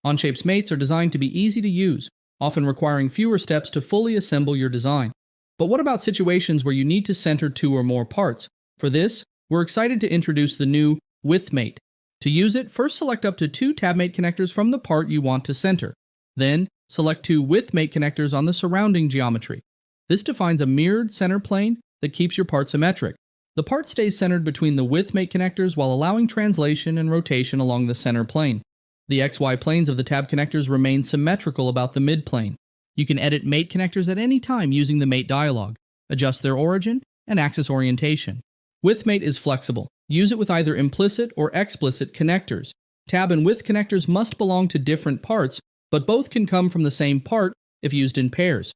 Onshape's mates are designed to be easy to use, often requiring fewer steps to fully assemble your design. But what about situations where you need to center two or more parts? For this, we're excited to introduce the new With Mate. To use it, first select up to 2 tabmate connectors from the part you want to center. Then, select 2 With Mate connectors on the surrounding geometry. This defines a mirrored center plane that keeps your part symmetric. The part stays centered between the With Mate connectors while allowing translation and rotation along the center plane. The XY planes of the tab connectors remain symmetrical about the mid-plane. You can edit mate connectors at any time using the mate dialog, adjust their origin, and axis orientation. With Mate is flexible. Use it with either implicit or explicit connectors. Tab and with connectors must belong to different parts, but both can come from the same part if used in pairs.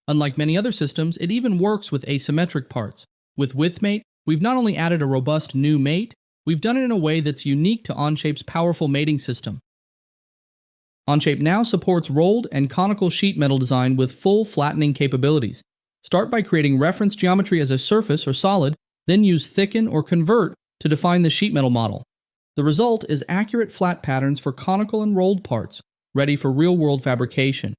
Unlike many other systems, it even works with asymmetric parts. With Mate, we've not only added a robust new mate, we've done it in a way that's unique to Onshape's powerful mating system. Onshape now supports rolled and conical sheet metal design with full flattening capabilities. Start by creating reference geometry as a surface or solid, then use Thicken or Convert to define the sheet metal model. The result is accurate flat patterns for conical and rolled parts, ready for real-world fabrication.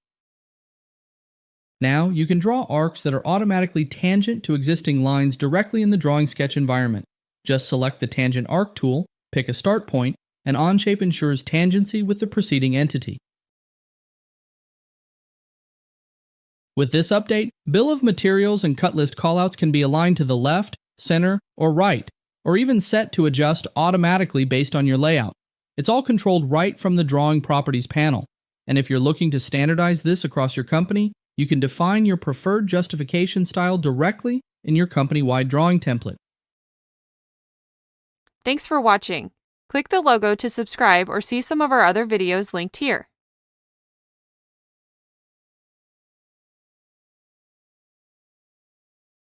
Now, you can draw arcs that are automatically tangent to existing lines directly in the drawing sketch environment. Just select the Tangent Arc tool, pick a start point, and Onshape ensures tangency with the preceding entity. With this update, bill of materials and cut list callouts can be aligned to the left, center, or right, or even set to adjust automatically based on your layout. It's all controlled right from the Drawing Properties panel, and if you're looking to standardize this across your company, you can define your preferred justification style directly in your company-wide drawing template. Thanks for watching. Click the logo to subscribe or see some of our other videos linked here.